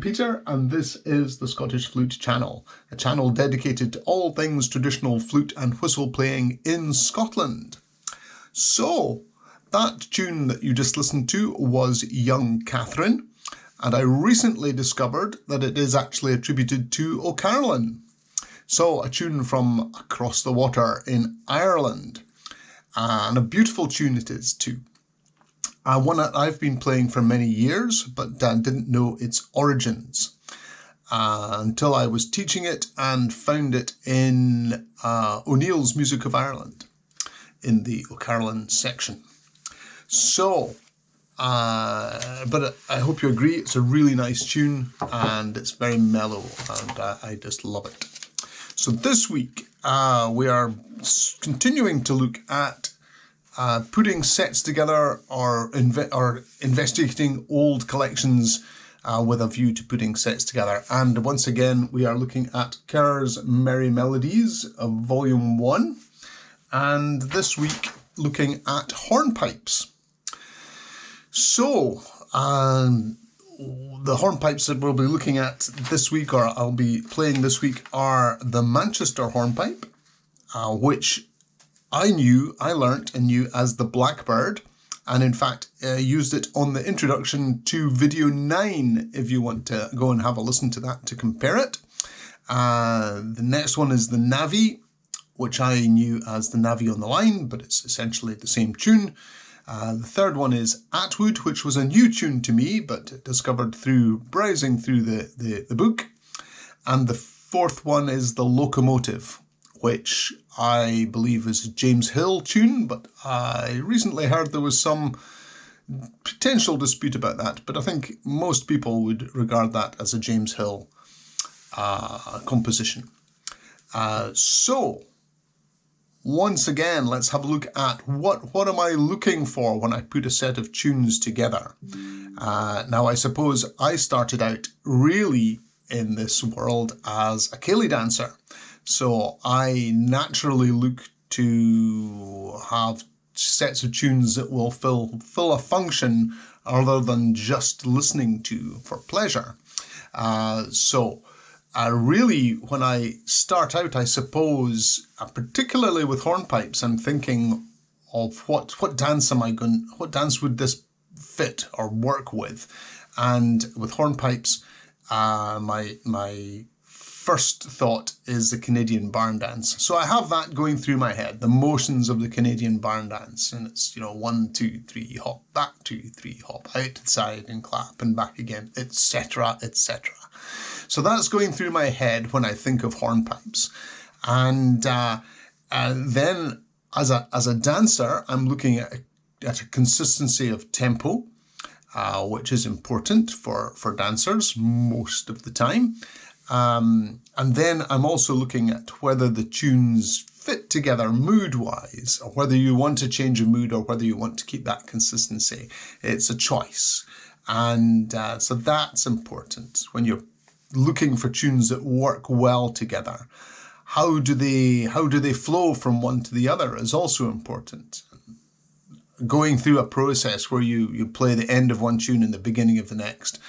Peter, and this is the Scottish Flute channel, a channel dedicated to all things traditional flute and whistle playing in Scotland. So, that tune that you just listened to was Young Catherine, and I recently discovered that it is actually attributed to O'Carolan. So, a tune from across the water in Ireland, and a beautiful tune it is too. One that I've been playing for many years, but didn't know its origins until I was teaching it and found it in O'Neill's Music of Ireland in the O'Carolan section. So, but I hope you agree, it's a really nice tune and it's very mellow and I just love it. So this week we are continuing to look at putting sets together or investigating old collections with a view to putting sets together. And once again, we are looking at Kerr's Merry Melodies of Volume 1. And this week, looking at Hornpipes. So, the Hornpipes that we'll be looking at this week, or I'll be playing this week, are the Manchester Hornpipe, which I learnt and knew as the Blackbird, and in fact used it on the introduction to video 9 if you want to go and have a listen to that to compare it. The next one is the Navvie, which I knew as the Navvie on the Line, but it's essentially the same tune. The third one is Attwood, which was a new tune to me, but discovered through browsing through the book. And the fourth one is the Locomotive, which I believe is a James Hill tune, but I recently heard there was some potential dispute about that, but I think most people would regard that as a James Hill composition. So, once again, let's have a look at what am I looking for when I put a set of tunes together. Now, I suppose I started out really in this world as a ceilidh dancer. So I naturally look to have sets of tunes that will fill a function other than just listening to for pleasure. Really, when I start out, I suppose, particularly with hornpipes, I'm thinking of what dance would this fit or work with? And with hornpipes, my first thought is the Canadian barn dance. So I have that going through my head, the motions of the Canadian barn dance. And it's, 1, 2, 3, hop, back, 2, 3, hop, out to the side and clap and back again, etc., etc. So that's going through my head when I think of hornpipes. And then as a dancer, I'm looking at a consistency of tempo, which is important for dancers most of the time. And then I'm also looking at whether the tunes fit together mood-wise, or whether you want to change a mood or whether you want to keep that consistency. It's a choice. And so that's important when you're looking for tunes that work well together. How do they flow from one to the other is also important. Going through a process where you play the end of one tune and the beginning of the next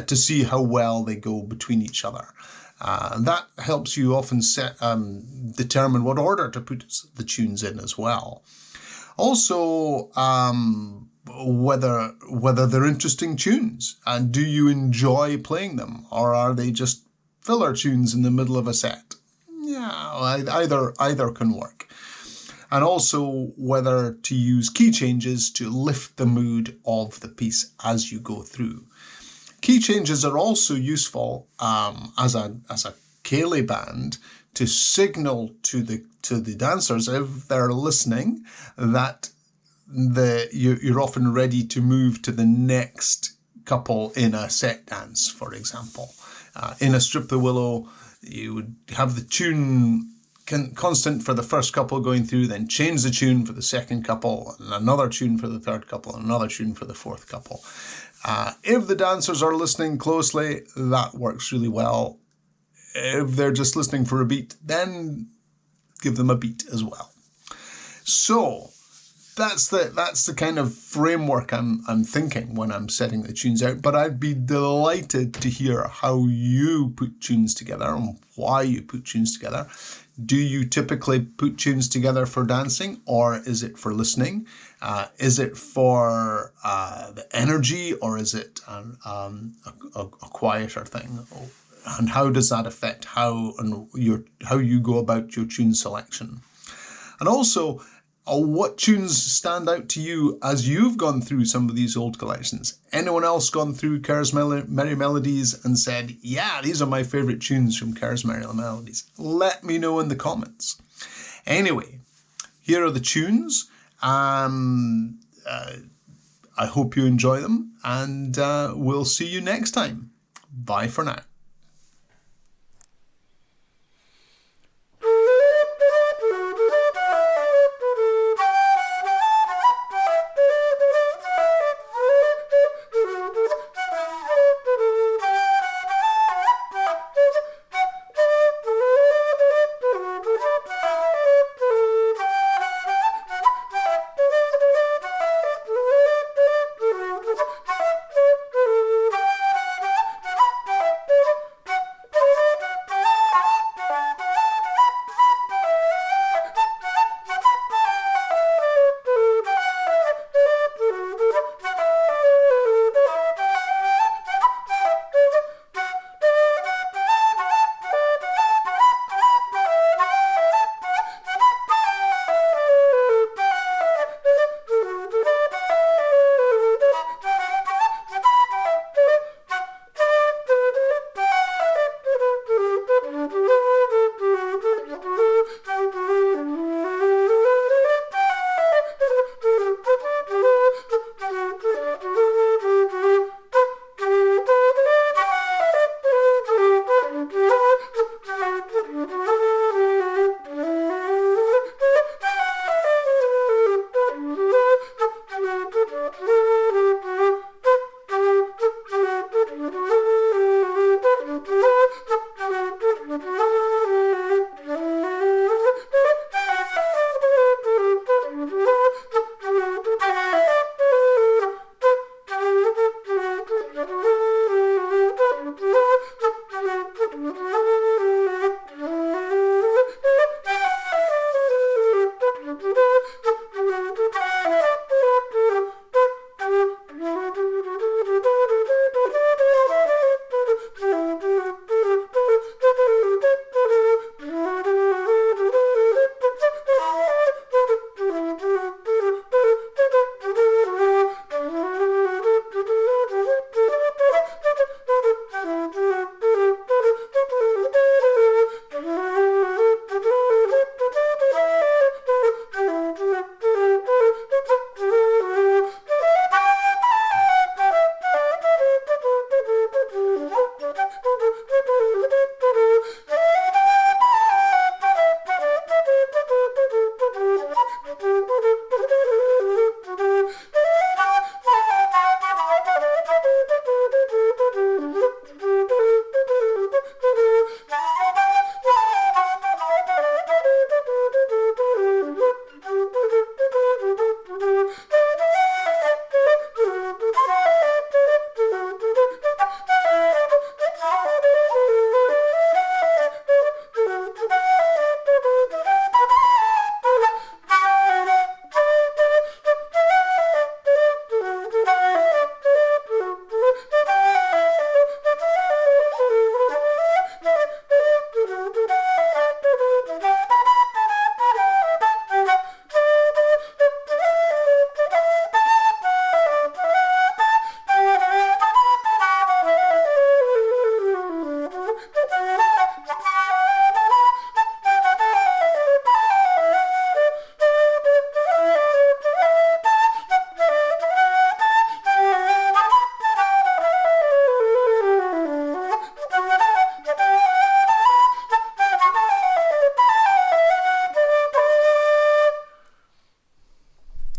to see how well they go between each other. That helps you often determine what order to put the tunes in as well. Also, whether they're interesting tunes, and do you enjoy playing them, or are they just filler tunes in the middle of a set? Yeah, either can work. And also whether to use key changes to lift the mood of the piece as you go through. Key changes are also useful as a ceilidh band to signal to the dancers, if they're listening, that you're often ready to move to the next couple in a set dance, for example. In a Strip the Willow, you would have the tune constant for the first couple going through, then change the tune for the second couple, and another tune for the third couple, and another tune for the fourth couple. If the dancers are listening closely, that works really well. If they're just listening for a beat, then give them a beat as well. So, that's the kind of framework I'm thinking when I'm setting the tunes out. But I'd be delighted to hear how you put tunes together and why you put tunes together. Do you typically put tunes together for dancing, or is it for listening? Is it for the energy, or is it a quieter thing? And how does that affect how you go about your tune selection? And also, what tunes stand out to you as you've gone through some of these old collections? Anyone else gone through Kerr's Merry Melodies and said, yeah, these are my favourite tunes from Kerr's Merry Melodies? Let me know in the comments. Anyway, here are the tunes. I hope you enjoy them, and we'll see you next time. Bye for now.